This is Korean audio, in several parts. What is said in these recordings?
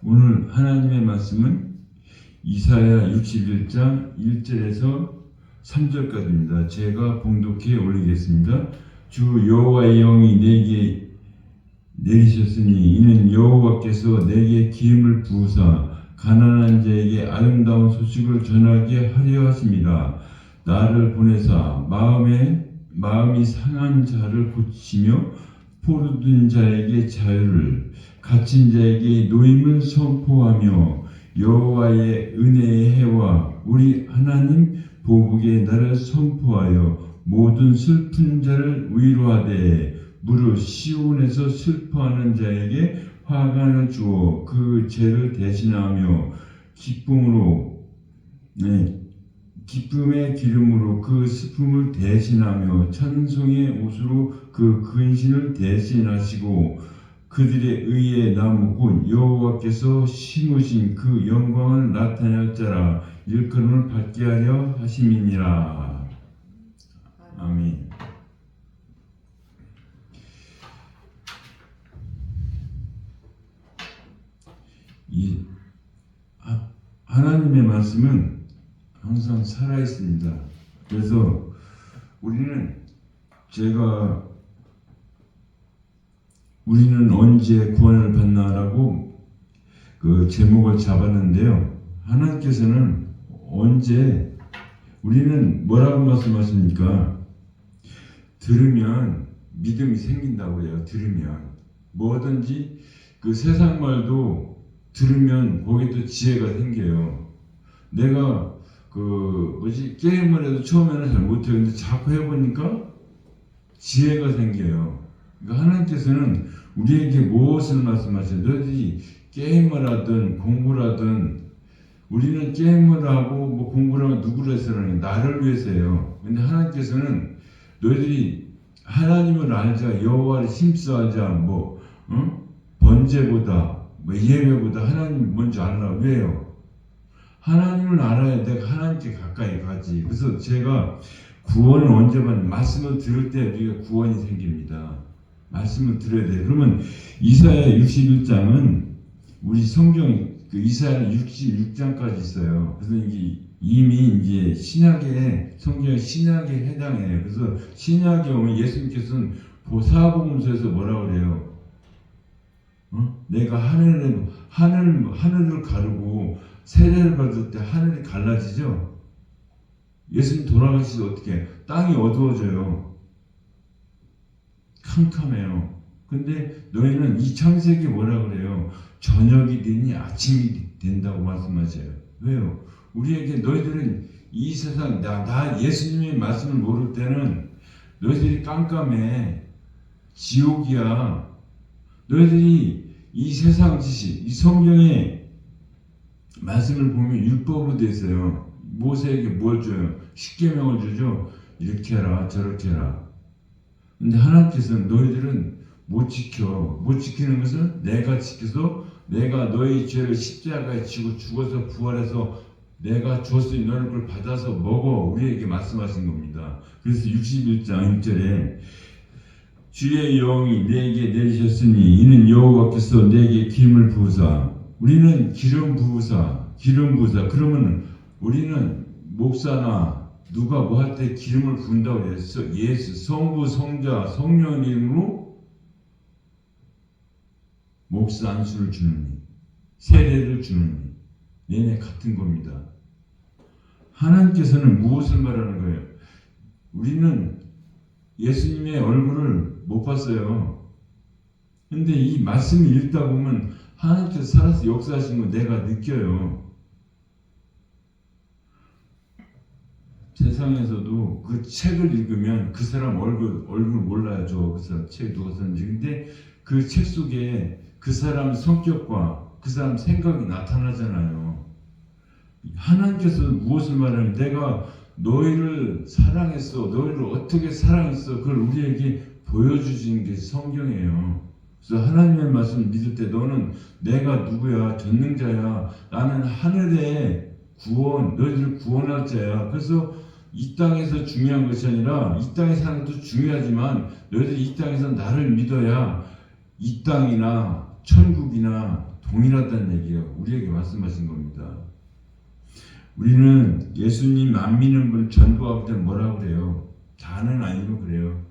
오늘 하나님의 말씀은 이사야 61장 1절에서 3절까지입니다. 제가 봉독해 올리겠습니다. 주 여호와의 영이 내게 내리셨으니 이는 여호와께서 내게 기름을 부으사 가난한 자에게 아름다운 소식을 전하게 하려 하심이라. 나를 보내사 마음이 상한 자를 고치며 포로된 자에게 자유를, 갇힌 자에게 노임을 선포하며 여호와의 은혜의 해와 우리 하나님 보복의 날을 선포하여 모든 슬픈 자를 위로하되 무릇 시온에서 슬퍼하는 자에게 화관을 주어 그 죄를 대신하며 기쁨의 기름으로 그 슬픔을 대신하며 찬송의 옷으로 그 근신을 대신하시고 그들의 의의 나무 곧 여호와께서 심으신 그 영광을 나타낼 자라 일컬음을 받게 하려 하심이니라. 아멘. 하나님의 말씀은 항상 살아 있습니다. 그래서 우리는 언제 구원을 받나라고 그 제목을 잡았는데요. 하나님께서는 우리는 뭐라고 말씀하십니까? 들으면 믿음이 생긴다고 해요. 들으면 뭐든지 그 세상 말도 들으면 거기도 지혜가 생겨요. 내가 게임을 해도 처음에는 잘 못해요. 근데 자꾸 해보니까 지혜가 생겨요. 그러니까 하나님께서는 우리에게 무엇을 말씀하셔요? 너희들이 게임을 하든 공부를 하든, 우리는 게임을 하고 공부를 하면 누구를 위해서는 나를 위해서예요. 근데 하나님께서는 너희들이 하나님을 알자, 여호와를 힘써하자, 번제보다 예배보다 하나님 먼저 알라. 왜요? 하나님을 알아야 내가 하나님께 가까이 가지. 그래서 제가 구원을 언제 받냐? 말씀을 들을 때 우리가 구원이 생깁니다. 말씀을 들어야 돼요. 그러면 이사야 61장은 우리 성경 이사야 66장까지 있어요. 그래서 이미 이제 성경 신약에 해당해요. 그래서 신약에 오면 예수님께서는 사복음서에서 뭐라 그래요? 내가 하늘을 가르고 세례를 받을 때 하늘이 갈라지죠. 예수님 돌아가시도 어떻게 땅이 어두워져요. 캄캄해요. 근데 너희는 이 창세기 뭐라 그래요? 저녁이 되니 아침이 된다고 말씀하셔요. 왜요? 우리에게 너희들은 이 세상 나 예수님의 말씀을 모를 때는 너희들이 깜깜해. 지옥이야. 너희들이 이 세상 지식, 이 성경의 말씀을 보면 율법으로 되어 있어요. 모세에게 뭘 줘요? 십계명을 주죠. 이렇게 해라, 저렇게 해라. 근데 하나님께서는 너희들은 못 지키는 것은 내가 지켜서 내가 너희 죄를 십자가에 지고 죽어서 부활해서 내가 줬으니 너는 그걸 받아서 먹어. 우리에게 말씀하신 겁니다. 그래서 61장 1절에 주의 영이 내게 내리셨으니 이는 여호와께서 내게 기름을 부으사. 우리는 기름 부으사. 그러면 우리는 목사나 누가 뭐 할 때 기름을 부은다고 해서 예수, 성부, 성자, 성령 이름으로 목사 안수를 주느니 세례를 주느니 얘네 같은 겁니다. 하나님께서는 무엇을 말하는 거예요? 우리는 예수님의 얼굴을 못 봤어요. 근데 이 말씀을 읽다 보면 하나님께서 살아서 역사하신 거 내가 느껴요. 세상에서도 그 책을 읽으면 그 사람 얼굴 몰라야죠. 그 사람 책 누가 썼는지. 근데 그 책 속에 그 사람 성격과 그 사람 생각이 나타나잖아요. 하나님께서 무엇을 말하냐면 내가 너희를 사랑했어. 너희를 어떻게 사랑했어. 그걸 우리에게 보여주신 게 성경이에요. 그래서 하나님의 말씀을 믿을 때 너는 내가 누구야? 전능자야. 나는 하늘의 너희들을 구원할 자야. 그래서 이 땅에서 중요한 것이 아니라 이 땅에 사는 것도 중요하지만 너희들이 이 땅에서 나를 믿어야 이 땅이나 천국이나 동일하다는 얘기예요. 우리에게 말씀하신 겁니다. 우리는 예수님 안 믿는 분 전도할 때 뭐라 그래요? 다는 아니고 그래요.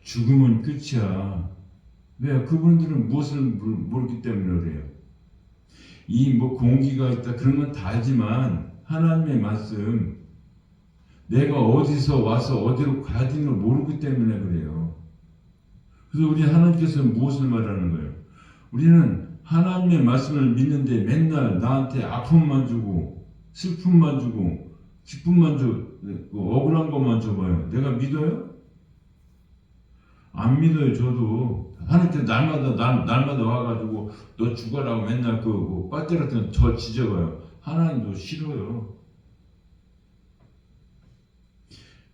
죽으면 끝이야. 왜요? 그분들은 무엇을 모르기 때문에 그래요. 이 뭐 공기가 있다 그런 건 다 알지만 하나님의 말씀 내가 어디서 와서 어디로 가야 되는 걸 모르기 때문에 그래요. 그래서 우리 하나님께서 무엇을 말하는 거예요? 우리는 하나님의 말씀을 믿는데 맨날 나한테 아픔만 주고 슬픔만 주고 기쁨만 줘 억울한 것만 줘봐요. 내가 믿어요? 안 믿어요. 저도 하나님께서 날마다 와가지고 너 죽어라고 맨날 그 배터리 같은 거 저 지져봐요. 하나님도 싫어요.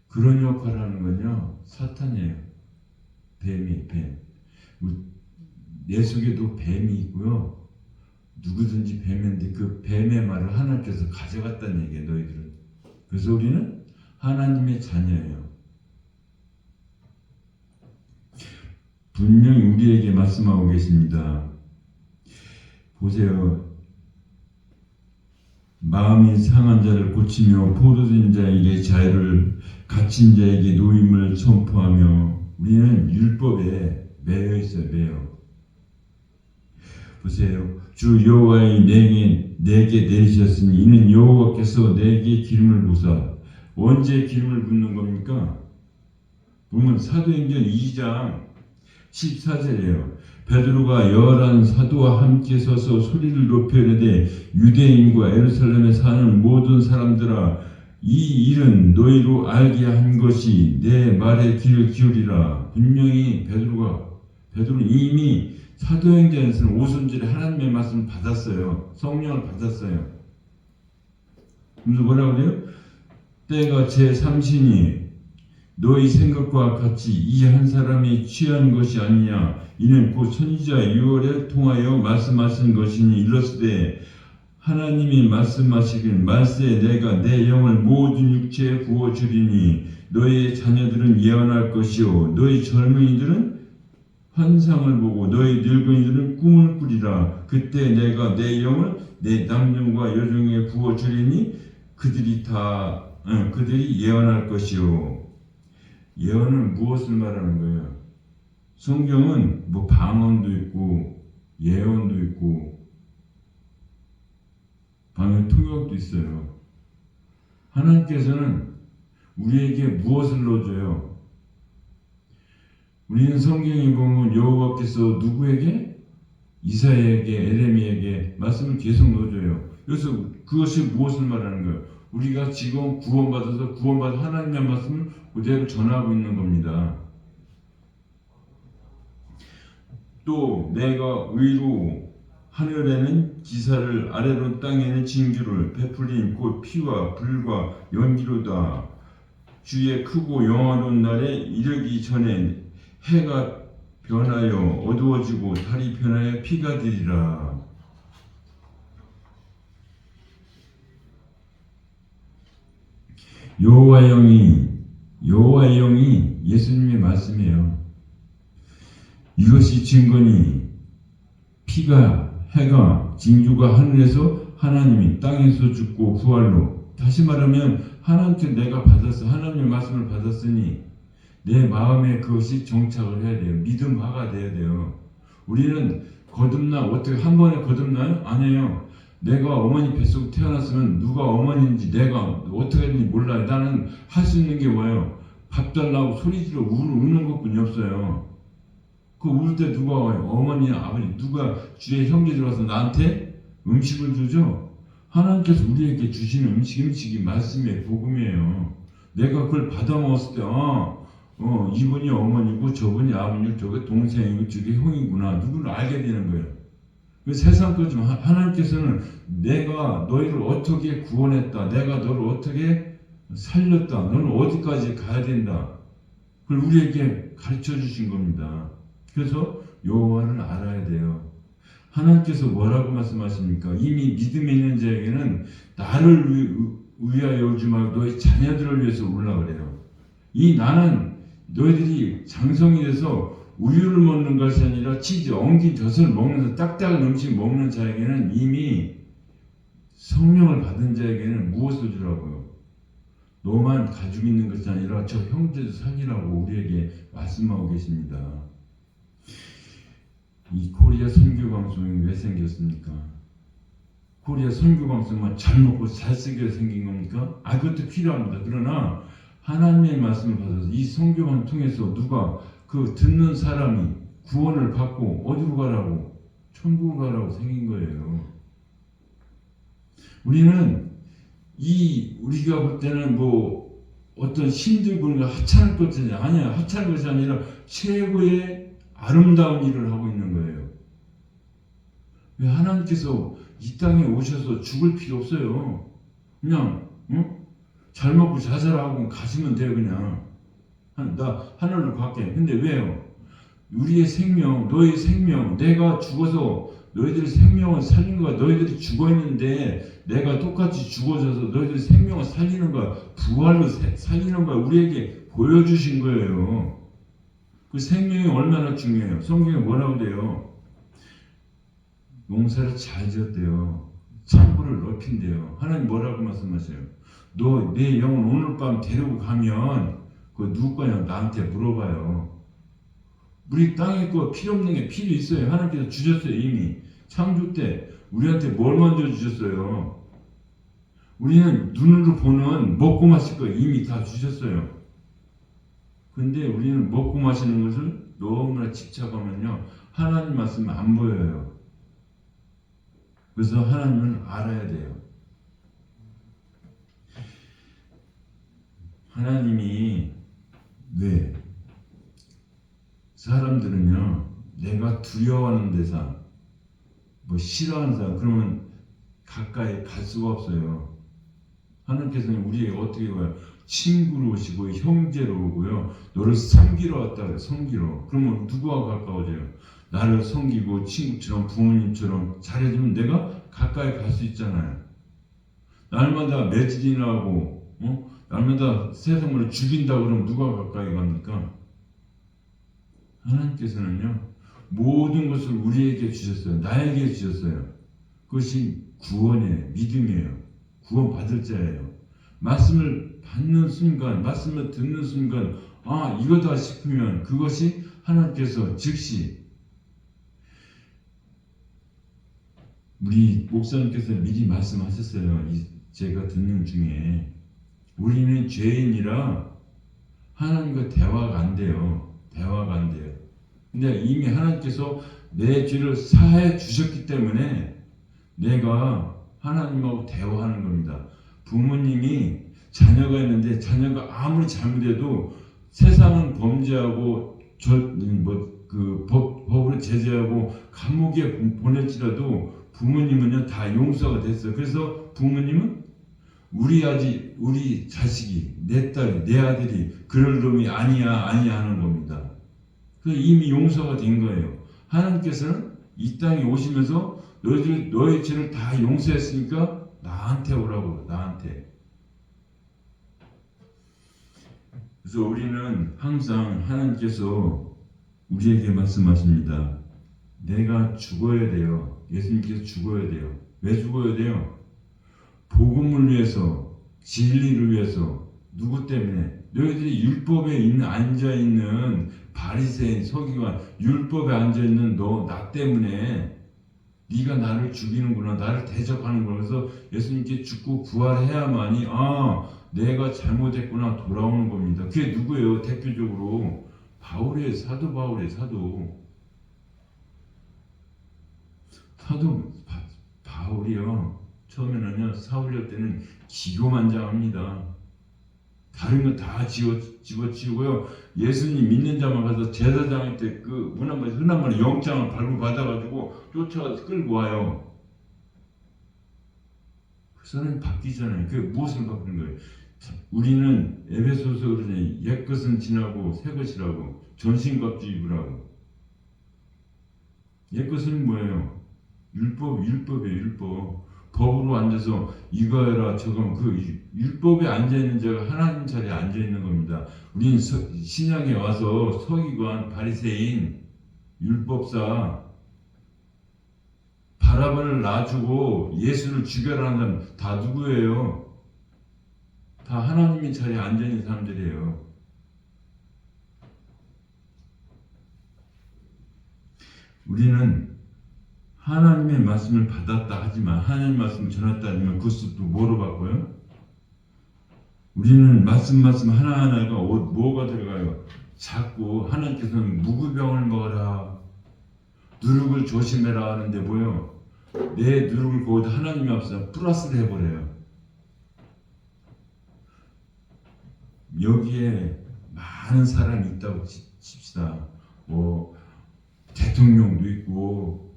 그런 역할을 하는 건요 사탄이에요. 뱀. 내 속에도 뱀이 있고요. 누구든지 뱀인데 그 뱀의 말을 하나님께서 가져갔다는 얘기예요. 너희들은. 그래서 우리는 하나님의 자녀예요. 분명히 우리에게 말씀하고 계십니다. 보세요. 마음이 상한 자를 고치며 포로된 자에게 자유를 갇힌 자에게 노임을 선포하며 우리는 율법에 매여 있어요. 매여. 보세요. 주 여호와의 내게 내리셨으니 이는 여호와께서 내게 기름을 부사. 언제 기름을 붓는 겁니까? 보면 사도행전 2장 14절이에요. 베드로가 열한 사도와 함께 서서 소리를 높여 이르되 유대인과 예루살렘에 사는 모든 사람들아 이 일은 너희로 알게 한 것이 내 말에 귀를 기울이라. 분명히 베드로는 이미 사도행전에서는 오순절에 하나님의 말씀을 받았어요. 성령을 받았어요. 그래서 뭐라고 그래요? 때가 제3시니 너희 생각과 같이 이 한 사람이 취한 것이 아니냐. 이는 곧 선지자 유월에 통하여 말씀하신 것이니 일렀으되 하나님이 말씀하시길 말세 내가 내 영을 모든 육체에 부어주리니 너희 자녀들은 예언할 것이요 너희 젊은이들은 환상을 보고 너희 늙은이들은 꿈을 꾸리라. 그때 내가 내 영을 내 남종과 여종에 부어주리니 그들이 예언할 것이요. 예언은 무엇을 말하는 거예요? 성경은 뭐 방언도 있고 예언도 있고 방언 통역도 있어요. 하나님께서는 우리에게 무엇을 넣어줘요? 우리는 성경에 보면 여호와께서 누구에게? 이사야에게 에레미야에게 말씀을 계속 넣어줘요. 그래서 그것이 무엇을 말하는 거예요? 우리가 지금 구원받은 하나님의 말씀을 그대로 전하고 있는 겁니다. 또 내가 의로 하늘에는 기사를 아래로 땅에는 징조를 베풀린 곧 피와 불과 연기로다. 주의 크고 영화로운 날에 이르기 전에 해가 변하여 어두워지고 달이 변하여 피가 되리라. 여호와의 영이 예수님의 말씀이에요. 이것이 증거니 피가 해가 징조가 하늘에서 하나님이 땅에서 죽고 부활로. 다시 말하면 하나님께 내가 받았어. 하나님의 말씀을 받았으니 내 마음에 그것이 정착을 해야 돼요. 믿음화가 돼야 돼요. 우리는 어떻게 한 번에 거듭나요? 아니에요. 내가 어머니 뱃속 태어났으면 누가 어머니인지 내가 어떻게 했는지 몰라요. 나는 할 수 있는 게 뭐예요? 밥 달라고 소리지르 우는 것뿐이 없어요. 그 울 때 누가 와요? 어머니나 아버지 누가 주의 형제들 와서 나한테 음식을 주죠? 하나님께서 우리에게 주시는 음식이 말씀의 복음이에요. 내가 그걸 받아 먹었을 때 이분이 어머니고 저분이 아버니고 저게 동생이고 저게 형이구나 누구를 알게 되는 거예요. 세상 거지만 하나님께서는 내가 너희를 어떻게 구원했다. 내가 너를 어떻게 살렸다. 너는 어디까지 가야 된다. 그걸 우리에게 가르쳐 주신 겁니다. 그래서 여호와를 알아야 돼요. 하나님께서 뭐라고 말씀하십니까? 이미 믿음에 있는 자에게는 나를 위하여 오지 말고 너희 자녀들을 위해서 오라 그래요. 이 나는 너희들이 장성이 돼서 우유를 먹는 것이 아니라 치즈, 엉킨 젖을 먹는 딱딱한 음식 먹는 자에게는 이미 성령을 받은 자에게는 무엇을 주라고요? 너만 가지고 있는 것이 아니라 저 형제도 살리라고 우리에게 말씀하고 계십니다. 이 코리아 선교방송이 왜 생겼습니까? 코리아 선교방송만 잘 먹고 잘 쓰게 생긴 겁니까? 그것도 필요합니다. 그러나 하나님의 말씀을 받아서 이 선교방 통해서 누가 그 듣는 사람이 구원을 받고 어디로 가라고? 천국을 가라고 생긴 거예요. 우리는 우리가 볼 때는 뭐 어떤 힘들고 하찮을 것이 아니야. 하찮은 것이 아니라 최고의 아름다운 일을 하고 있는 거예요. 왜 하나님께서 이 땅에 오셔서 죽을 필요 없어요. 그냥 잘 먹고 자살하고 가시면 돼요. 그냥 나 하늘로 갈게. 근데 왜요? 우리의 생명, 너의 생명, 내가 죽어서 너희들 생명을 살리는 거야. 너희들이 죽어있는데 내가 똑같이 죽어져서 너희들 생명을 살리는 거야. 부활로 살리는 거야. 우리에게 보여주신 거예요. 그 생명이 얼마나 중요해요. 성경에 뭐라고 돼요? 농사를 잘 지었대요. 창고를 넓힌대요. 하나님 뭐라고 말씀하세요? 너 내 영혼 오늘 밤 데리고 가면 그거 누구 거냐? 나한테 물어봐요. 우리 땅에 거 필요 없는 게 필요 있어요. 하나님께서 주셨어요. 이미 창조 때 우리한테 뭘 먼저 주셨어요. 우리는 눈으로 보는 먹고 마실 거 이미 다 주셨어요. 근데 우리는 먹고 마시는 것을 너무나 집착하면요 하나님 말씀은 안 보여요. 그래서 하나님은 알아야 돼요. 하나님이 왜 사람들은요 내가 두려워하는 대상 뭐 싫어하는 사람 그러면 가까이 갈 수가 없어요. 하나님께서는 우리에게 어떻게 와요? 친구로 오시고 형제로 오고요. 너를 섬기러 왔다 그래요. 섬기러. 그러면 누구와 가까워져요? 나를 섬기고 친구처럼 부모님처럼 잘해주면 내가 가까이 갈 수 있잖아요. 날마다 매질이나 하고 날마다 세상을 죽인다고 그러면 누가 가까이 갑니까? 하나님께서는요 모든 것을 우리에게 주셨어요. 나에게 주셨어요. 그것이 구원이에요. 믿음이에요. 구원 받을 자예요. 말씀을 받는 순간, 말씀을 듣는 순간, 이거다 싶으면 그것이 하나님께서 즉시 우리 목사님께서 미리 말씀하셨어요. 제가 듣는 중에 우리는 죄인이라 하나님과 대화가 안 돼요. 대화가 안 돼요. 근데 이미 하나님께서 내 죄를 사해 주셨기 때문에 내가 하나님하고 대화하는 겁니다. 부모님이 자녀가 있는데 자녀가 아무리 잘못해도 세상은 범죄하고 법으로 제재하고 감옥에 보낼지라도 부모님은요 다 용서가 됐어요. 그래서 부모님은 우리 자식이 내 딸이 내 아들이 그럴 놈이 아니야 하는 겁니다. 그 이미 용서가 된 거예요. 하나님께서는 이 땅에 오시면서 너의 죄를 다 용서했으니까 나한테 오라고 나한테. 그래서 우리는 항상 하나님께서 우리에게 말씀하십니다. 내가 죽어야 돼요. 예수님께서 죽어야 돼요. 왜 죽어야 돼요? 복음을 위해서, 진리를 위해서. 누구 때문에? 너희들이 율법에 앉아있는 바리새인, 서기관, 율법에 앉아있는 나 때문에 네가 나를 죽이는구나, 나를 대적하는구나. 그래서 예수님께 죽고 부활해야만이 내가 잘못했구나 돌아오는 겁니다. 그게 누구예요? 대표적으로 바울이에요. 사도 바울이에요. 사도 바울이요. 처음에는요 사울이할 때는 기고만장합니다. 다른 거 다 집어치우고요. 예수님 믿는 자만 가서 제사장일 때 그 흔한 말 영장을 발부받아가지고 쫓아가서 끌고 와요. 그 사람이 바뀌잖아요. 그게 무엇을 바꾸는 거예요? 우리는 에베소서 그러니 옛것은 지나고 새것이라고 전신갑주입으라고. 옛것은 뭐예요? 율법이에요. 율법. 법으로 앉아서 이거 해라 저거 그 율법에 앉아 있는 자가 하나님 자리에 앉아 있는 겁니다. 우리는 신약에 와서 서기관, 바리새인, 율법사 바라바를 놔주고 예수를 죽여라는 사람 다 누구예요? 다 하나님의 자리에 앉아 있는 사람들이에요. 우리는 하나님의 말씀을 받았다 하지만 하나님의 말씀을 전했다 하지만 그것도 뭐로 바꿔요? 우리는 말씀 하나하나가 뭐가 들어가요? 자꾸 하나님께서는 무구병을 먹어라 누룩을 조심해라 하는데 뭐요? 내 누룩을 거기다 하나님이 앞에서 플러스를 해버려요. 여기에 많은 사람이 있다고 칩시다. 뭐 대통령도 있고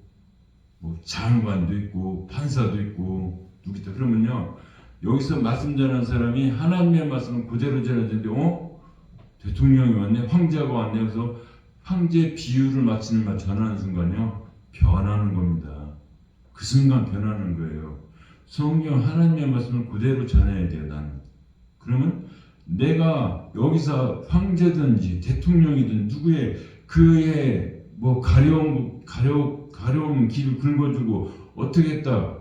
뭐 장관도 있고 판사도 있고 누구 있다. 그러면요 여기서 말씀 전하는 사람이 하나님의 말씀을 그대로 전하는데 대통령이 왔네 황제가 왔네 그래서 황제 비유를 마치는 전하는 순간요 변하는 겁니다. 그 순간 변하는 거예요. 성경 하나님의 말씀을 그대로 전해야 돼요. 나는 그러면 내가 여기서 황제든지 대통령이든 누구의 그의 뭐 가려운 길을 긁어주고 어떻게 했다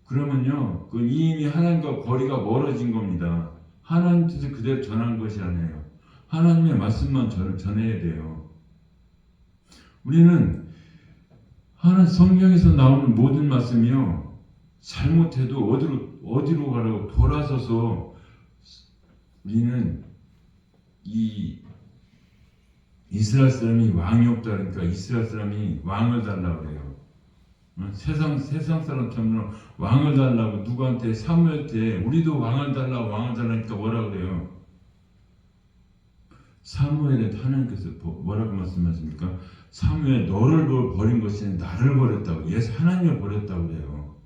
그러면요 그 이미 하나님과 거리가 멀어진 겁니다. 하나님 뜻을 그대로 전한 것이 아니에요. 하나님의 말씀만 전해야 돼요. 우리는 성경에서 나오는 모든 말씀이요 잘못해도 어디로 가라고 돌아서서 우리는 이 이스라엘 사람이 왕이 없다 그러니까 이스라엘 사람이 왕을 달라고 그래요. 세상 사람처럼 왕을 달라고 누구한테 사무엘한테 우리도 왕을 달라니까 뭐라 그래요? 사무엘에 하나님께서 뭐라고 말씀하십니까? 사무엘 너를 버린 것이 나를 버렸다고 예수 하나님을 버렸다고 그래요.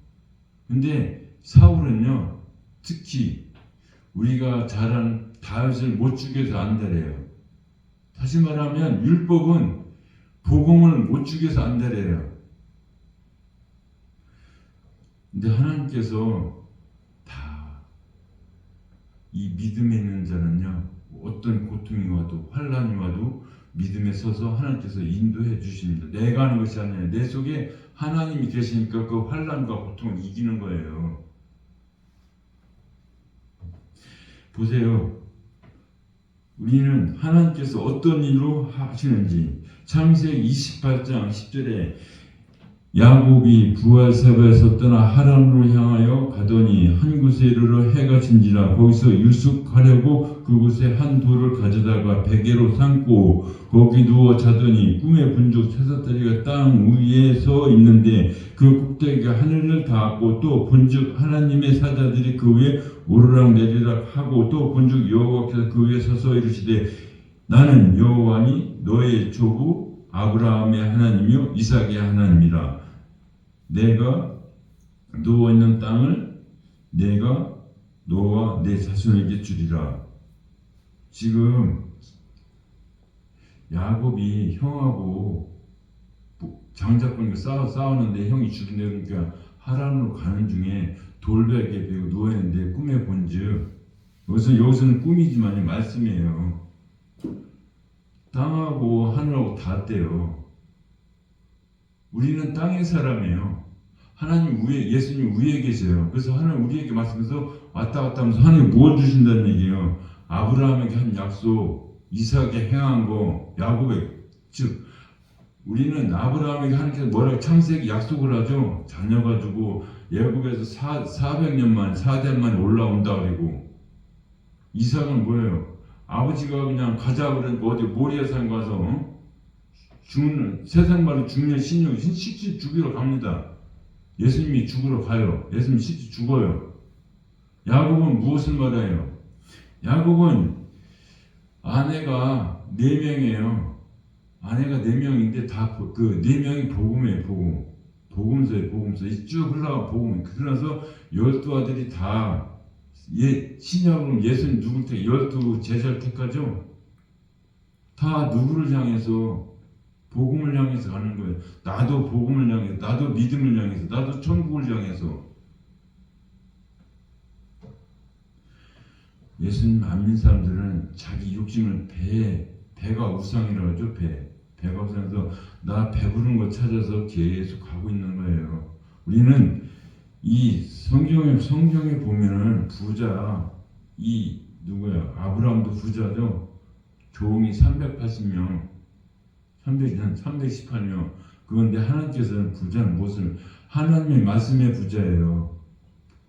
근데 사울은요 특히 우리가 잘 아는 다윗을 못 죽여서 안달해요. 다시 말하면 율법은 복음을 못 죽여서 안달해요. 근데 하나님께서 다 이 믿음에 있는 자는요 어떤 고통이 와도 환난이 와도 믿음에 서서 하나님께서 인도해 주십니다. 내가 하는 것이 아니에요. 내 속에 하나님이 계시니까 그 환난과 고통을 이기는 거예요. 보세요. 우리는 하나님께서 어떤 일로 하시는지 창세기 28장 10절에 야곱이 부엘세바에서 떠나 하란으로 향하여 가더니 한 곳에 이르러 해가 진지라 거기서 유숙하려고 그곳에 한 돌을 가져다가 베개로 삼고 거기 누워 자더니 꿈에 본즉 새사다리가 땅 위에 서 있는데 그 꼭대기가 하늘을 닿았고 또 본즉 하나님의 사자들이 그 위에 오르락 내리락 하고 또 본즉 여호와께서 그 위에 서서 이르시되 나는 여호와니 너의 조부 아브라함의 하나님이요 이삭의 하나님이라. 내가 누워있는 땅을 내가 너와 내 자손에게 주리라. 지금 야곱이 형하고 장자권과 싸우는데 형이 죽인다 그러니까 하란으로 가는 중에 돌베개에 베고 누워있는데 꿈에 본즉 여기서는 꿈이지만 말씀이에요. 땅하고 하늘하고 닿았대요. 우리는 땅의 사람이에요. 하나님 위에 예수님 위에 계세요. 그래서 하나님 우리에게 말씀해서 왔다 갔다 하면서 하나님 뭘 주신다는 얘기예요. 아브라함에게 한 약속, 이삭에게 행한 거, 야곱에 즉 우리는 아브라함에게 하나님께서 뭐라고 창세기 약속을 하죠. 자녀가 주고 애굽에서 400년 만에 4대 만에 올라온다 그리고 이삭은 뭐예요? 아버지가 그냥 가자 그러니까 어디 모리아산 가서 죽는 세상 말로 죽는 신용 실제 죽이러 갑니다. 예수님이 죽으러 가요. 예수님 실제 죽어요. 야곱은 무엇을 말해요? 야곱은 아내가 4명이에요. 아내가 4명인데 다 그 4명이 복음이에요. 복음서에 쭉 흘러가 복음. 그러면서 12아들이 다 신약으로 예수님 누굴 때 12 제자를 택하죠. 다 누구를 향해서 복음을 향해서 가는 거예요. 나도 복음을 향해서, 나도 믿음을 향해서, 나도 천국을 향해서. 예수님 안 믿는 사람들은 자기 욕심을 배가 우상이라고 하죠. 배가 우상해서 나 배부른 거 찾아서 계속 가고 있는 거예요. 우리는 이 성경에 보면은 부자, 이 누구야? 아브라함도 부자죠. 종이 380명, 318명. 그런데 하나님께서는 부자는 무엇을? 하나님의 말씀의 부자예요.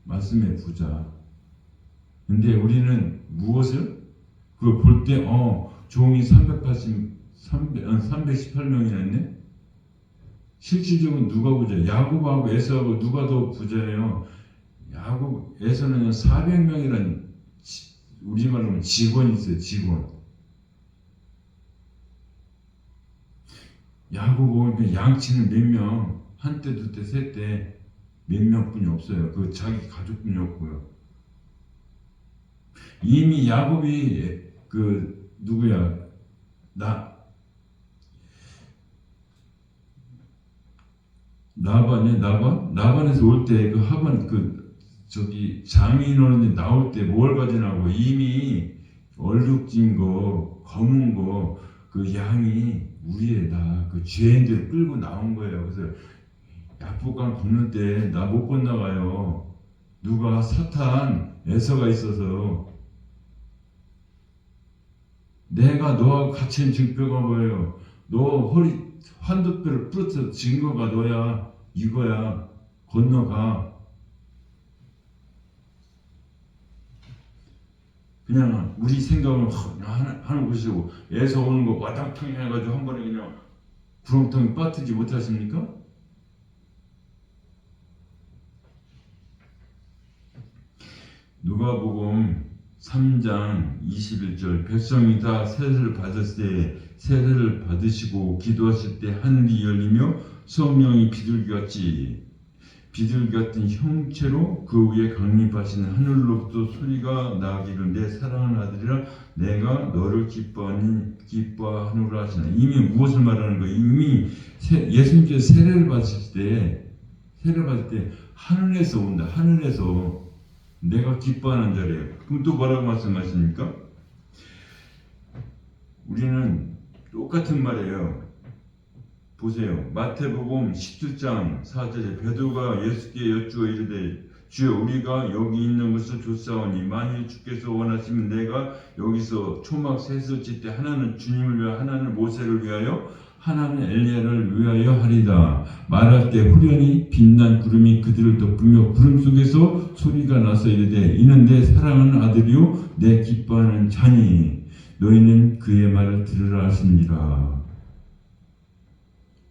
말씀의 부자. 근데 우리는 무엇을? 그걸 볼 때, 종이 318명이나 있네? 실질적으로 누가 부자예요? 야곱하고 에서하고 누가 더 부자예요? 에서는 400명이라는 우리말로 하면 직원이 있어요. 직원. 야곱은 양치는 몇 명, 한때, 두때, 세때 몇 명뿐이 없어요. 그 자기 가족뿐이 없고요. 이미 야곱이 그 누구야? 나반에서 올 때 그 하반 장인어른이 나올 때 뭘 가져나고 이미 얼룩진 거, 검은 거, 그 양이 우리에다 그 죄인들 끌고 나온 거예요. 그래서 약복강 걷는 때 나 못 건너가요. 누가 사탄 에서가 있어서 내가 너하고 같이 한 증표가 뭐예요? 너 허리 환도뼈를 부러뜨려 증거가 너야. 이거야. 건너가. 그냥 우리 생각을 하는 것이고 애서 오는 거 와당탕 해가지고 한 번에 그냥 구렁텅이 빠뜨리지 못하십니까? 누가복음 3장 21절 백성이 다 세례를 받았을 때 세례를 받으시고 기도하실 때 하늘이 열리며 성령이 비둘기 같은 형체로 그 위에 강림하시는 하늘로부터 소리가 나기를 내 사랑하는 아들이라 내가 너를 기뻐하노라 하시나. 이미 무엇을 말하는 거예요? 이미 예수님께서 세례를 받을 때 하늘에서 온다. 하늘에서 내가 기뻐하는 자리예요. 그럼 또 뭐라고 말씀하십니까? 우리는 똑같은 말이에요. 보세요. 마태복음 17장 4절에 베드로가 예수께 여쭈어 이르되 주여 우리가 여기 있는 것을 조사하니 만일 주께서 원하시면 내가 여기서 초막 셋을 짓되 하나는 주님을 위하여 하나는 모세를 위하여 하나는 엘리야를 위하여 하리다. 말할 때 후련히 빛난 구름이 그들을 덮으며 구름 속에서 소리가 나서 이르되 이는 내 사랑하는 아들이요 내 기뻐하는 자니 너희는 그의 말을 들으라 하시니라.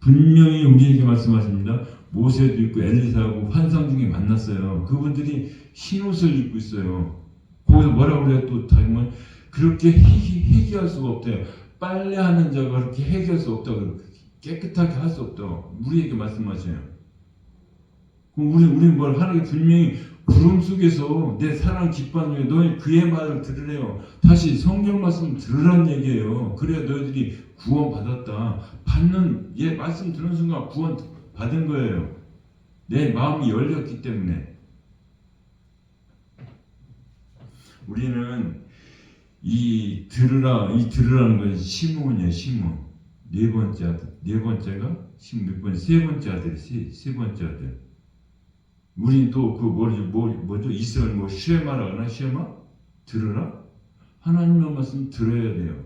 분명히 우리에게 말씀하십니다. 모세도 있고 엘리사하고 환상 중에 만났어요. 그분들이 흰옷을 입고 있어요. 거기서 뭐라고 그래요? 또 다면 그렇게 회개할 수가 없대요. 빨래하는 자가 그렇게 회개할 수 없다고, 깨끗하게 할 수 없다고 우리에게 말씀하셔요. 그럼 우리는 뭘 하는 게 분명히 구름 속에서 내 사랑 기뻐하는 중에 너희 그의 말을 들으래요. 다시 성경 말씀 들으란 얘기예요. 그래야 너희들이 구원 받았다. 말씀 듣는 순간 구원 받은 거예요. 내 마음이 열렸기 때문에. 우리는 들으라는 건 시몬이에요. 시몬. 네 번째 아들. 네 번째가 몇 번째? 세 번째 아들. 세 번째 아들. 우린 또 뭐죠? 이스라엘 쉐마라 하나? 쉐마? 들으라? 하나님의 말씀 들어야 돼요.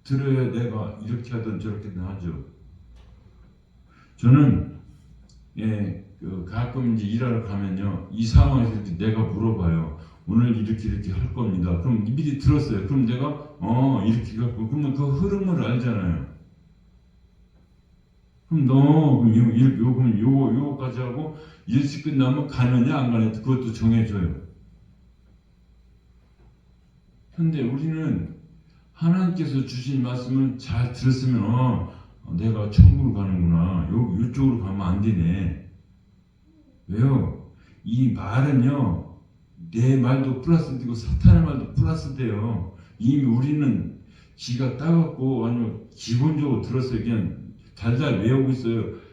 들어야 내가 이렇게 하든 저렇게 하죠. 저는 가끔 이제 일하러 가면요, 이 상황에서 내가 물어봐요. 오늘 이렇게 할 겁니다. 그럼 미리 들었어요. 그럼 내가 이렇게 갖고 그러면 그 흐름을 알잖아요. 그럼 요거까지 하고 일시 끝나면 가느냐 안 가느냐 그것도 정해줘요. 근데 우리는 하나님께서 주신 말씀을 잘 들었으면 내가 천국을 가는구나. 이쪽으로 가면 안 되네. 왜요? 이 말은요, 내 말도 플러스 되고 사탄의 말도 플러스 돼요. 이미 우리는 지가 따갑고 아니면 기본적으로 들었어요. 그냥 달달 외우고 있어요.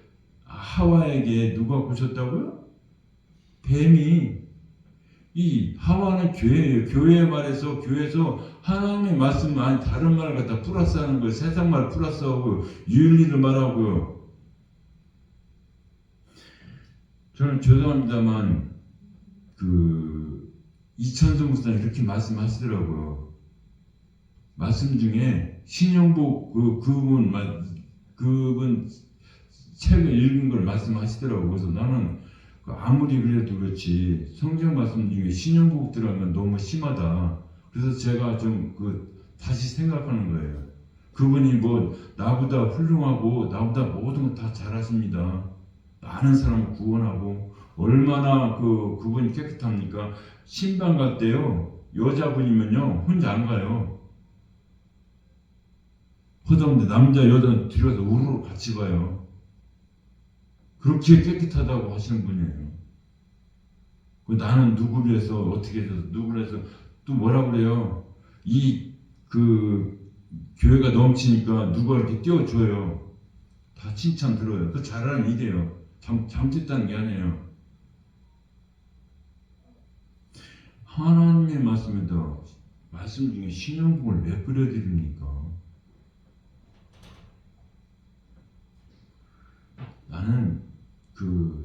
하와에게 누가 고쳤다고요? 뱀이 이 하와는 교회예요. 교회 말에서 교회에서 하나님의 말씀 아니 다른 말을 갖다 플러스하는 거예요. 세상 말 플러스하고 윤리를 말하고요. 저는 죄송합니다만 이천수 목사님 이렇게 말씀하시더라고요. 말씀 중에 신영복 그분 책을 읽은 걸 말씀하시더라고요. 그래서 나는 아무리 그래도 그렇지 성경 말씀 중에 신영복 들어가면 너무 심하다. 그래서 제가 좀 다시 생각하는 거예요. 그분이 뭐 나보다 훌륭하고 나보다 모든 걸 다 잘하십니다. 많은 사람을 구원하고 얼마나 그분이 깨끗합니까? 신방 갈 때요 여자분이면요 혼자 안 가요. 허다운데 남자 여자 들여서 우르르 같이 가요. 그렇게 깨끗하다고 하시는 분이에요. 나는 누구를 해서 어떻게 해서 누구를 해서 또 뭐라 그래요? 교회가 넘치니까 누가 이렇게 띄워줘요. 다 칭찬 들어요. 그 잘하는 일이에요. 잠짓다는 게 아니에요. 하나님의 말씀에다 말씀 중에 신영복을 왜 뿌려드립니까? 나는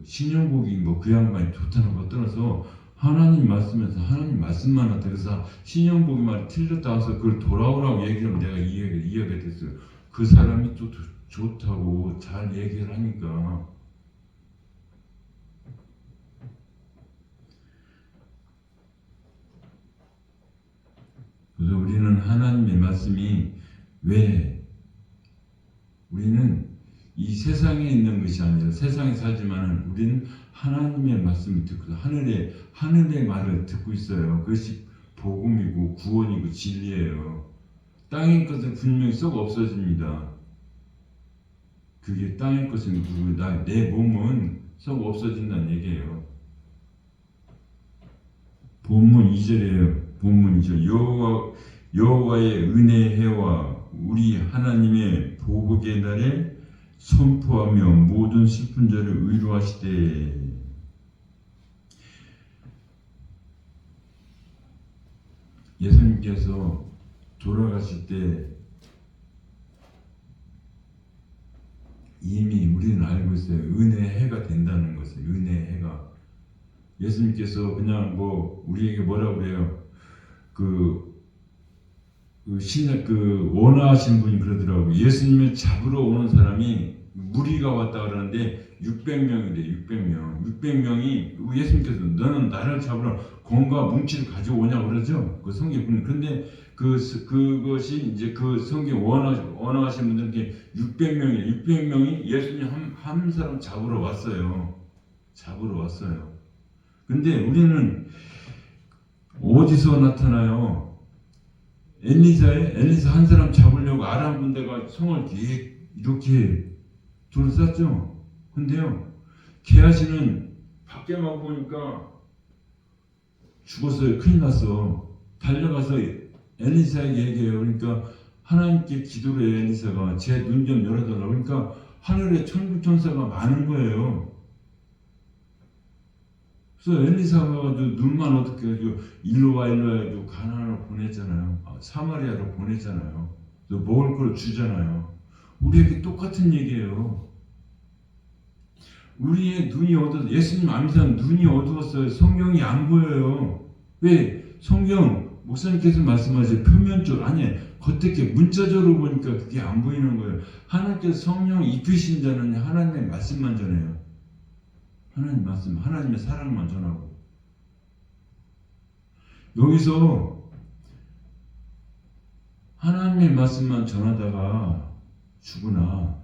신영복이 뭐 그 양반이 좋다는 거 떠나서 하나님 말씀에서 하나님 말씀만 하다 그래서 신영복이 말이 틀렸다 해서 그걸 돌아오라고 얘기하면 내가 이해가 됐어요. 그 사람이 또 좋다고 잘 얘기를 하니까. 그래서 우리는 하나님의 말씀이 우리는 이 세상에 있는 것이 아니라 세상에 살지만 우리는 하나님의 말씀을 듣고 하늘의 말을 듣고 있어요. 그것이 복음이고 구원이고 진리예요. 땅의 것은 분명히 썩 없어집니다. 그게 땅의 것은 내 몸은 썩 없어진다는 얘기예요. 본문 2절이에요. 본문 2절 여호와의 은혜의 해와 우리 하나님의 보복의 날에 선포하며 모든 슬픈 자를 위로하시되. 예수님께서 돌아가실 때 이미 우리는 알고 있어요. 은혜의 해가 된다는 것을. 은혜의 해가. 예수님께서 그냥 우리에게 뭐라고 그래요? 원하신 분이 그러더라고요. 예수님을 잡으러 오는 사람이 무리가 왔다 그러는데 600명인데 600명이 예수님께서 너는 나를 잡으러 검과 뭉치를 가져오냐고 그러죠. 그 성경. 그런데 그것이 이제 그 성경 원하신 분들께 600명이 예수님 한 사람 잡으러 왔어요. 근데 우리는 어디서 나타나요? 엘리사 한 사람 잡으려고 아람 군대가 성을 이렇게 둘러쌌죠. 근데요, 게하시는 밖에만 보니까 죽었어요. 큰일 났어. 달려가서 엘리사에게 얘기해요. 그러니까 하나님께 기도를 해요. 엘리사가 제 눈 좀 열어달라고. 그러니까 하늘에 천군천사가 많은 거예요. 그래서 엘리사가 눈만 어떻게 해가지고 일로 와 해가지고 가나안으로 보냈잖아요. 사마리아로 보냈잖아요. 그래서 먹을 걸 주잖아요. 우리에게 똑같은 얘기예요. 우리의 눈이 예수님 암산 눈이 어두웠어요. 성경이 안 보여요. 왜? 성경 목사님께서 말씀하세요. 표면적으로 겉에 문자적으로 보니까 그게 안 보이는 거예요. 하나님께서 성령 입히신 자는 하나님의 말씀만 전해요. 하나님 말씀, 하나님의 사랑만 전하고. 여기서 하나님의 말씀만 전하다가 죽으나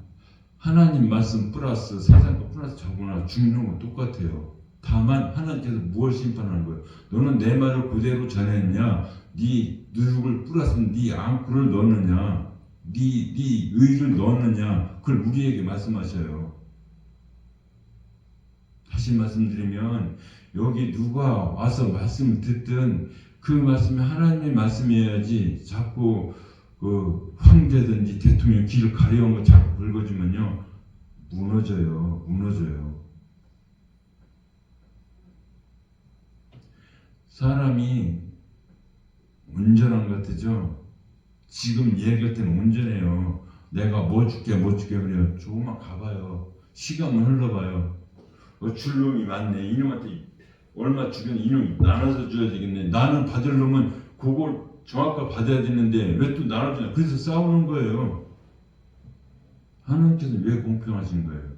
하나님 말씀 플러스 세상 거 플러스 적으나 죽는 건 똑같아요. 다만 하나님께서 무엇을 심판하는 거예요? 너는 내 말을 그대로 전했느냐? 네 누룩을 플러스 네 앙구를 넣느냐? 네 의를 넣느냐? 그걸 우리에게 말씀하셔요. 다시 말씀드리면 여기 누가 와서 말씀을 듣든 그 말씀이 하나님의 말씀이어야지 자꾸 황제든지 대통령 길을 가려운 거 자꾸 긁어주면요 무너져요. 사람이 온전한 것 같으죠? 지금 얘 곁에는 온전해요. 내가 뭐 줄게 뭐 줄게 그래요. 조금만 가봐요. 시간만 흘러봐요. 줄 놈이 많네. 이놈한테 얼마 주면 이놈 나눠서 줘야 되겠네. 나는 받을 놈은 그걸 정확하게 받아야 되는데 왜 또 나눠주냐. 그래서 싸우는 거예요. 하나님께서 왜 공평하신 거예요?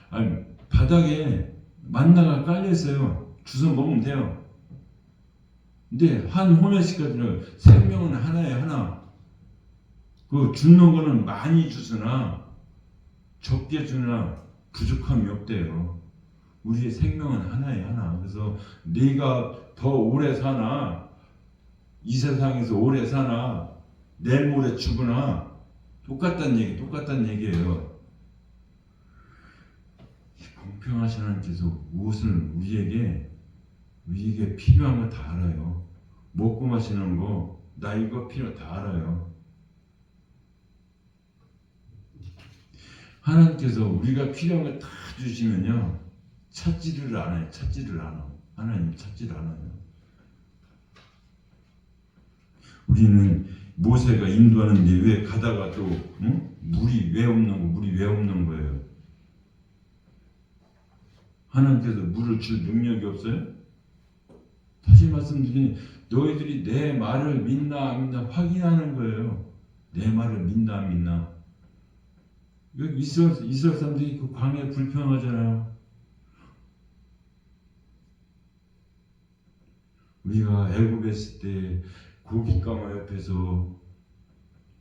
아니, 바닥에 만나가 깔려있어요. 주워 먹으면 돼요. 근데 한 호면씨까지는 생명은 하나에 하나. 그 주는 거는 많이 주으나 적게 주나 부족함이 없대요. 우리의 생명은 하나에 하나. 그래서 네가 더 오래 사나 이 세상에서 오래 사나 내일 모레 죽으나 똑같다는 얘기예요. 공평하신 하나님께서 무엇을 우리에게 필요한 거 다 알아요. 먹고 마시는 거, 나 이거 필요 다 알아요. 하나님께서 우리가 필요한 거 다 주시면요, 찾지를 않아요. 하나님 찾지를 않아요. 우리는 모세가 인도하는데 왜 가다가 또 물이 왜 없는 거예요? 하나님께서 물을 줄 능력이 없어요? 다시 말씀드리니 너희들이 내 말을 믿나 안 믿나 확인하는 거예요. 내 말을 믿나 안 믿나. 여기 이스라엘 사람들이 그 광야에 불평하잖아요. 우리가 애굽에 있을 때 고깃가마 옆에서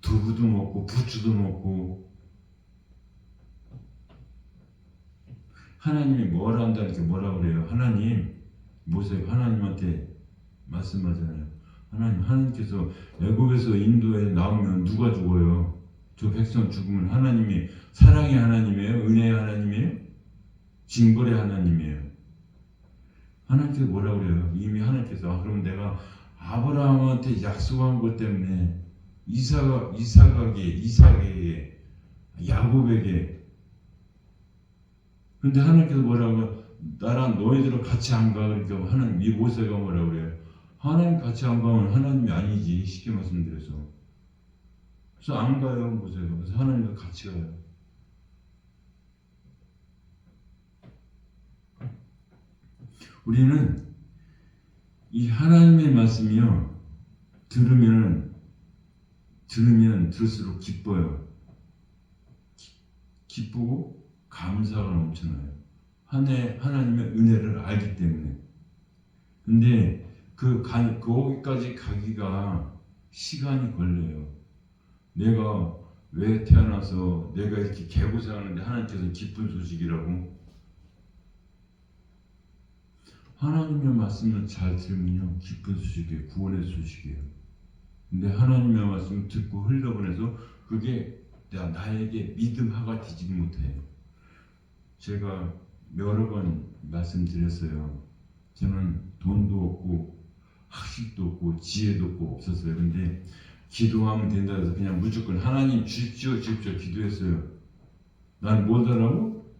두부도 먹고 부추도 먹고 하나님이 뭘 한다는 게 뭐라 그래요? 모세가 하나님한테 말씀하잖아요. 하나님께서 애굽에서 인도에 나오면 누가 죽어요? 저 백성 죽으면 하나님이 사랑의 하나님이에요? 은혜의 하나님이에요? 징벌의 하나님이에요? 하나님께서 뭐라 그래요? 이미 하나님께서 그럼 내가 아브라함한테 약속한 것 때문에 이삭에게 야곱에게 근데 하나님께서 뭐라고 나랑 너희들은 같이 안 가. 그러니까 하나님 이 모세가 뭐라고 그래요? 하나님 같이 안 가면 하나님이 아니지. 쉽게 말씀드려서. 그래서 안 가요 모세가. 그래서 하나님과 같이 가요. 우리는 이 하나님의 말씀이요 들으면 들을수록 기뻐요. 기쁘고 감사가 넘쳐나요. 하나님의 은혜를 알기 때문에. 근데 거기까지 가기가 시간이 걸려요. 내가 왜 태어나서 내가 이렇게 개고생하는데 하나님께서 기쁜 소식이라고. 하나님의 말씀을 잘 들으면요 기쁜 소식이에요. 구원의 소식이에요. 근데 하나님의 말씀을 듣고 흘려보내서 그게 나에게 믿음화가 되지 못해요. 제가 여러 번 말씀드렸어요. 저는 돈도 없고 학식도 없고 지혜도 없고 없었어요. 근데 기도하면 된다 해서 그냥 무조건 하나님 주십시오 기도했어요. 난 못 하라고?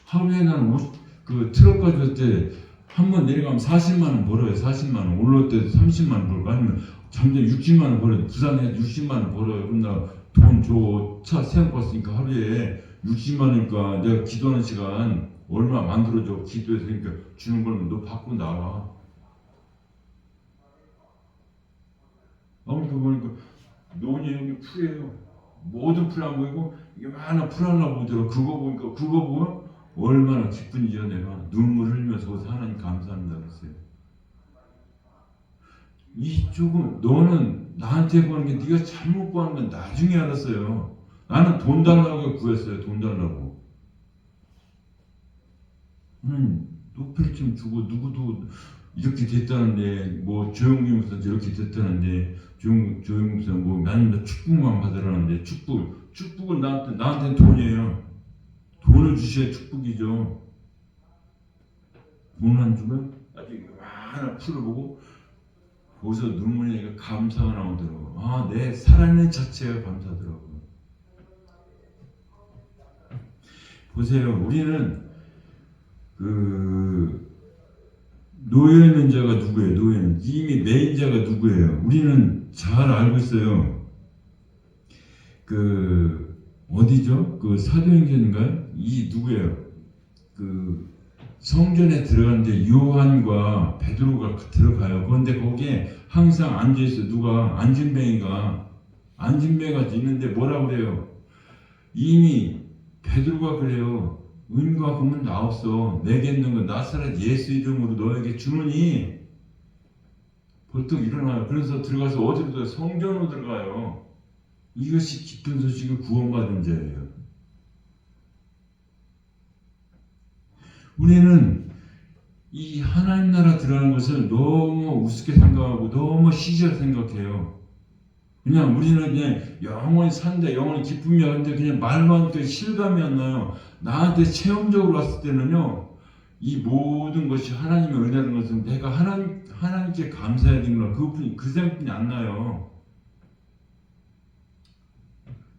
하루에 나는 그 트럭 가져올 때 한 번 내려가면 40만 원 벌어요. 40만 원. 올라올 때도 30만 원 벌고 아니면 잠깐 60만 원 벌어요. 부산에 60만 원 벌어요. 그럼 나 돈 줘. 차 세워고 왔으니까 하루에 60만 원이니까 내가 기도하는 시간 얼마 만들어줘. 기도해서 그러니까 주는 걸로 너 받고 나와. 아무튼 보니까 논이 여기 풀이에요. 모든 풀 안 보이고 이게 많은 풀 하나 보더라고. 그거 보면 얼마나 기쁜지요. 내가 눈물 흘리면서 하나님 감사합니다 그랬어요. 조금 너는 나한테 구하는 게 네가 잘못 구하는 건 나중에 알았어요. 나는 돈 달라고 구했어요. 돈 달라고. 높이를 좀 주고 누구도 이렇게 됐다는데 뭐 조용기 목사 이렇게 됐다는데 조용기 목사 뭐 맨날 축복만 받으라는데 축복은 나한테는 돈이에요. 돈을 주셔야 축복이죠. 돈 안 주면 아주 많은 풀을 보고 거기서 눈물이 나니까 감사가 나오더라고요. 내 살아있는 자체가 감사하더라고요. 보세요. 우리는 노예는 자가 누구예요? 노예는 이미 매인 자가 누구예요? 우리는 잘 알고 있어요. 그 어디죠? 그 사도행전인가요? 이 누구예요? 그 성전에 들어가는데 요한과 베드로가 들어가요. 그런데 거기에 항상 앉아 있어. 누가 안진뱅이가 있는데 뭐라고 그래요? 이미 베드로가 그래요. 은과 금은 나 없어. 내게 있는 건 나사렛 예수 이름으로 너에게 주노니 벌떡 일어나요. 그래서 들어가서 어디로 들어가요? 성전으로 들어가요. 이것이 기쁜 소식을 구원받은 자예요. 우리는 이 하나님 나라 들어가는 것을 너무 우습게 생각하고 너무 시시하게 생각해요. 그냥 우리는 그냥 영원히 산다, 영원히 기쁨이 하는데 그냥 말만 하니까 실감이 안 나요. 나한테 체험적으로 왔을 때는요, 이 모든 것이 하나님의 은혜라는 것은 내가 하나님께 감사해야 되는구나. 그 생각뿐이 안 나요.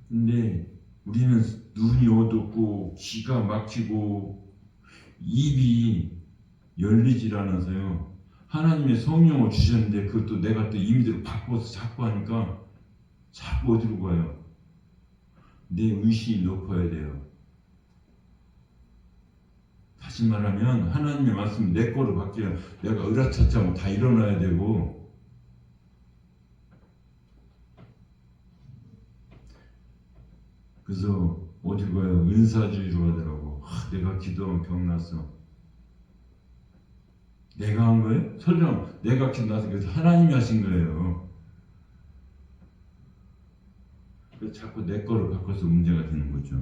근데 우리는 눈이 어둡고 기가 막히고 입이 열리질 않아서요. 하나님의 성령을 주셨는데 그것도 내가 또 임의대로 바꿔서 자꾸 하니까 자꾸 어디로 가요? 내 의식이 높아야 돼요. 다시 말하면 하나님의 말씀 내 거로 바뀌어요. 내가 으라차차하고 다 일어나야 되고. 그래서 어디로 가요? 은사주의로 가더라고. 내가 기도하면 병 났어. 내가 한 거예요? 설령 내가 기도나서 그래서 하나님이 하신 거예요. 그래서 자꾸 내 거로 바꿔서 문제가 되는 거죠.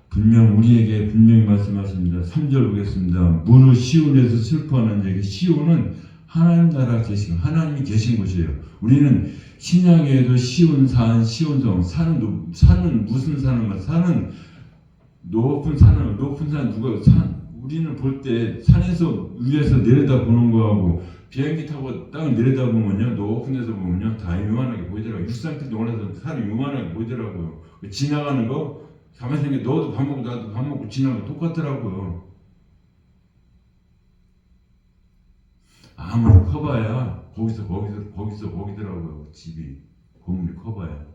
분명 우리에게 분명히 말씀하십니다. 3절 보겠습니다. 무릇 시온에서 슬퍼하는 자에게 시온은 하나님 나라 계시고 하나님이 계신 곳이에요. 우리는 신약에도 시온산, 시온성, 산은 무슨 산인가? 산은 높은 산 누가 우리는 볼 때 산에서 위에서 내려다 보는 거하고 비행기 타고 땅을 내려다 보면요, 높은 데서 보면요 다 요만하게 보이더라고요. 6cm 올라서 산이 요만하게 보이더라고요. 지나가는 거 가만히 생각해. 너도 밥 먹고 나도 밥 먹고 지나가면 똑같더라고요. 아무리 커봐야 거기더라고요. 집이 건물이 커봐야.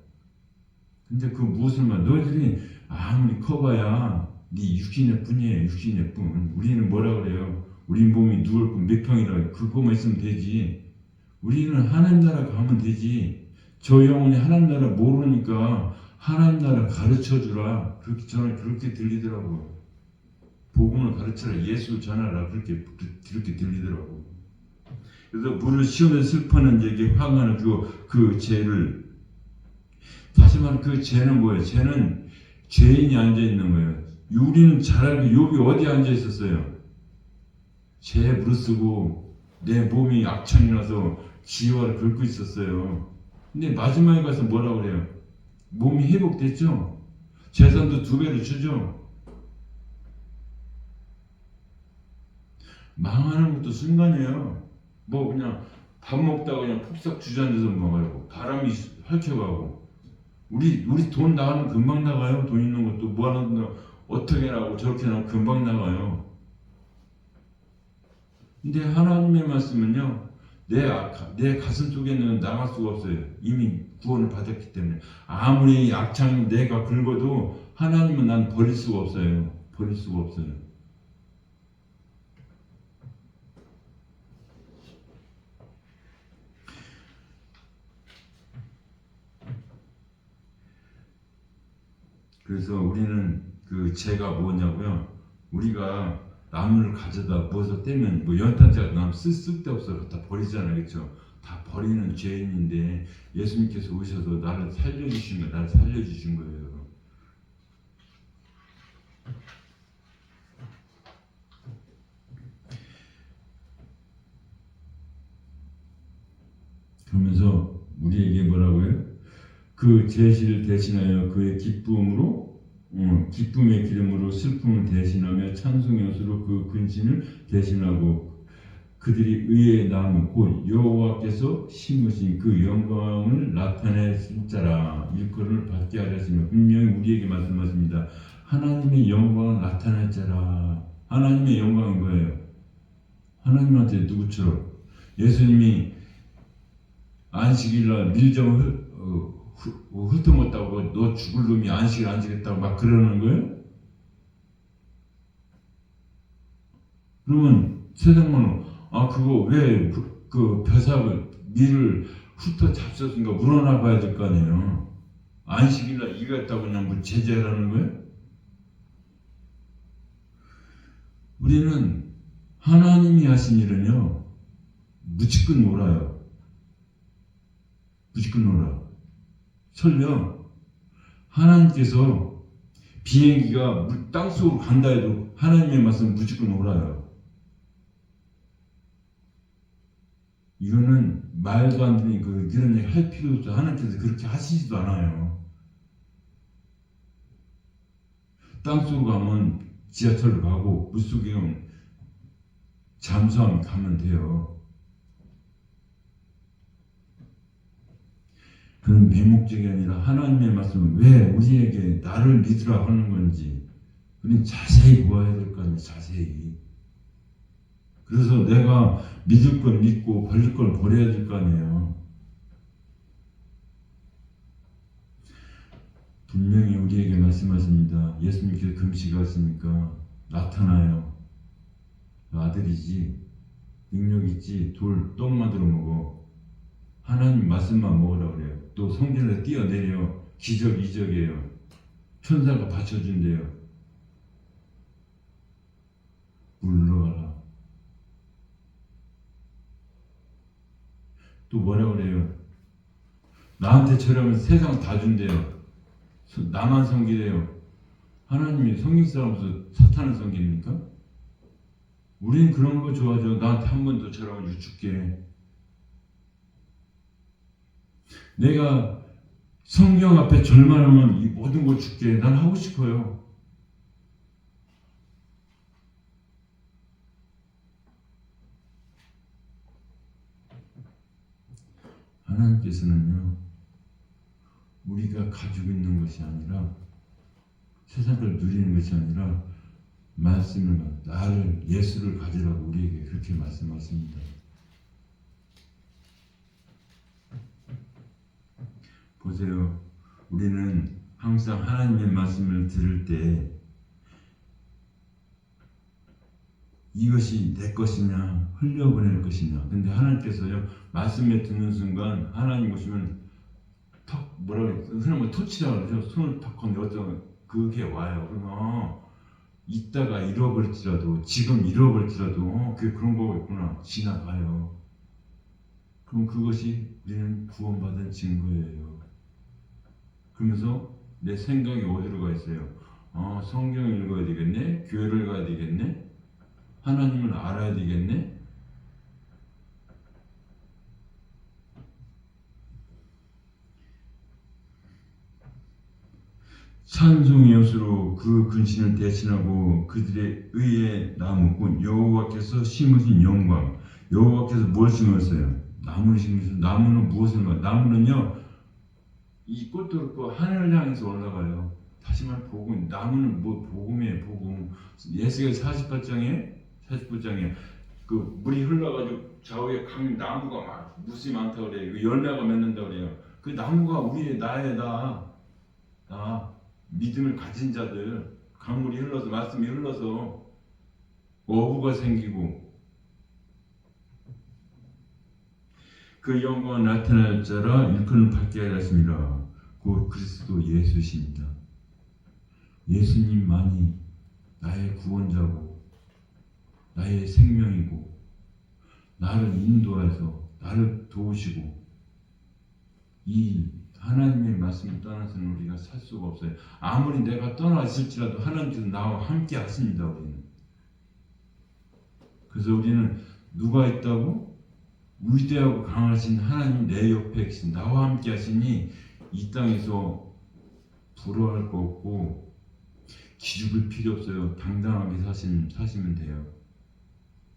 근데 그 무엇을 말 너희들이 아무리 커봐야 네 육신의 뿐이에요. 육신의 뿐. 우리는 뭐라 그래요? 우리 몸이 누울 뿐 몇 평이라 그거만 있으면 되지. 우리는 하나님 나라 가면 되지. 저 영혼이 하나님 나라 모르니까 하나님 나라 가르쳐주라. 그렇게 저는 그렇게 들리더라고요. 복음을 가르쳐라. 예수를 전하라. 그렇게 들리더라고요. 그래서 무릇 시온에서 슬퍼하는 자에게 화가 주고 그 죄를, 다시 말하면 그 죄는 뭐예요? 죄는 죄인이 앉아 있는 거예요. 우리는 잘 알고 욥이 어디 앉아 있었어요? 죄에 무릅쓰고 내 몸이 악창이 나서 지화를 긁고 있었어요. 근데 마지막에 가서 뭐라고 그래요? 몸이 회복됐죠? 재산도 2배로 주죠? 망하는 것도 순간이에요. 뭐 그냥 밥 먹다가 그냥 푹싹 주저앉아서 먹어요. 바람이 핥혀가고. 우리 돈 나가면 금방 나가요. 돈 있는 것도 뭐 하나 어떻게 나가고 저렇게 나가면 금방 나가요. 근데 하나님의 말씀은요, 내 가슴 속에는 나갈 수가 없어요. 이미 구원을 받았기 때문에. 아무리 악창 내가 긁어도 하나님은 난 버릴 수가 없어요. 버릴 수가 없어요. 그래서 우리는 그 죄가 뭐냐고요? 우리가 나무를 가져다 무엇을 떼면 뭐 연탄재가 나면 쓸데없어 다 버리잖아요. 그렇죠? 다 버리는 죄인인데 예수님께서 오셔서 나를 살려주신 거예요. 그러면서 우리에게 뭐라고요? 그 죄를 대신하여 그의 기쁨의 기름으로 슬픔을 대신하며 찬송의 옷으로 그 근심을 대신하고 그들이 의의 나무 곧 여호와께서 심으신 그 영광을 나타낼 자라 일컬음을 받게 하렸으며 분명히 우리에게 말씀하십니다. 하나님의 영광을 나타낼 자라. 하나님의 영광이 뭐예요? 하나님한테 누구처럼? 예수님이 안식일날 밀정을 훑어먹었다고 너 죽을 놈이 안식일 안 지겠다고 막 그러는 거예요? 그러면 세상은 그거 왜 그 벼삭을 밀을 훑어 잡혔으니까 물어나 봐야 될 거 아니에요. 안식일날 이겼다고 그냥 뭐 제재하라는 거예요? 우리는 하나님이 하신 일은요 무지껏 놀아요. 무지껏 놀아. 설령 하나님께서 비행기가 땅속으로 간다 해도 하나님의 말씀 무지껏 놀아요. 이거는 말도 안 되는 이런 얘기 할 필요 없어. 하나님께서 그렇게 하시지도 않아요. 땅속으로 가면 지하철로 가고 물속에 가면 잠수하면 가면 돼요. 그런 매목적이 아니라 하나님의 말씀은 왜 우리에게 나를 믿으라 하는 건지 우리는 자세히 보아야 될 거 아니에요. 자세히. 그래서 내가 믿을 걸 믿고 버릴 걸 버려야 될 거 아니에요. 분명히 우리에게 말씀하십니다. 예수님께서 금식하시니까 나타나요. 아들이지, 능력 있지, 떡 만들어 먹어. 하나님 말씀만 먹으라 그래요. 또 성전에서 뛰어내려 기적 이적이에요. 천사가 받쳐준대요. 물러가라. 또 뭐라 그래요? 나한테 절하면 세상 다 준대요. 나만 섬기래요. 하나님이 섬긴 사람으로서 사탄을 섬깁니까? 우리는 그런 거 좋아하죠. 나한테 한 번 더 절하면 줄게. 내가 성경 앞에 절만 하면 이 모든 걸 줄게. 난 하고 싶어요. 하나님께서는요, 우리가 가지고 있는 것이 아니라 세상을 누리는 것이 아니라 말씀을 나를 예수를 가지라고 우리에게 그렇게 말씀하십니다. 보세요. 우리는 항상 하나님의 말씀을 들을 때 이것이 내 것이냐 흘려보낼 것이냐. 근데 하나님께서요 말씀에 듣는 순간 하나님 보시면 턱 뭐라고 흔히 토치라고 그러죠. 손을 턱 건데 어떤 그게 와요. 그러면 이따가 잃어버릴지라도 지금 잃어버릴지라도 그게 그런 거겠구나 지나가요. 그럼 그것이 우리는 구원받은 증거예요. 그러면서 내 생각이 어디로 가 있어요? 성경을 읽어야 되겠네? 교회를 가야 되겠네? 하나님을 알아야 되겠네? 찬송의 옷으로 그 근신을 대신하고 그들의 의에 나무꾼 여호와께서 심으신 영광. 여호와께서 뭘 심었어요? 나무를 심으신. 나무는 무엇을 말? 나무는요 이 꽃도 그렇고 하늘을 향해서 올라가요. 다시 말해 복음. 나무는 뭐 복음이에요. 복음. 예수가 48장에 그 물이 흘러가지고 좌우에 강 나무가 막 무수히 많다 그래요. 열매가 맺는다 그래요. 그 나무가 우리의 나의 나 믿음을 가진 자들. 강물이 흘러서 말씀이 흘러서 어부가 생기고 그 영광 나타날 자라 일컬음 받게 하려 하십니다. 곧 그리스도 예수십니다. 예수님만이 나의 구원자고 나의 생명이고 나를 인도해서 나를 도우시고 이 하나님의 말씀을 떠나서는 우리가 살 수가 없어요. 아무리 내가 떠나 있을지라도 하나님께서 나와 함께 하십니다. 우리는. 그래서 우리는 누가 있다고? 위대하고 강하신 하나님 내 옆에 계신 나와 함께 하시니 이 땅에서 부러워할 거 없고 기죽을 필요 없어요. 당당하게 사시면 돼요.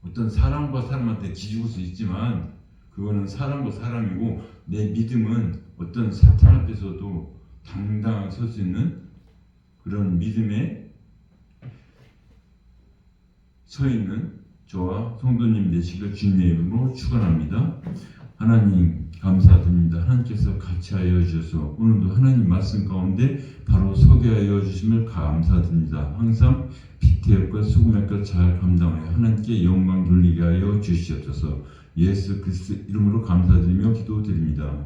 어떤 사람과 사람한테 기죽을 수 있지만 그거는 사람과 사람이고 내 믿음은 어떤 사탄 앞에서도 당당하게 설 수 있는 그런 믿음의 서 있는 저와 성도님 되시길 주님의 이름으로 축원합니다. 하나님 감사드립니다. 하나님께서 같이 하여 주셔서 오늘도 하나님 말씀 가운데 바로 소개하여 주심을 감사드립니다. 항상 피트의 것 수금의 것 잘 감당하여 하나님께 영광 돌리게 하여 주시옵소서. 예수 그리스도 이름으로 감사드리며 기도드립니다.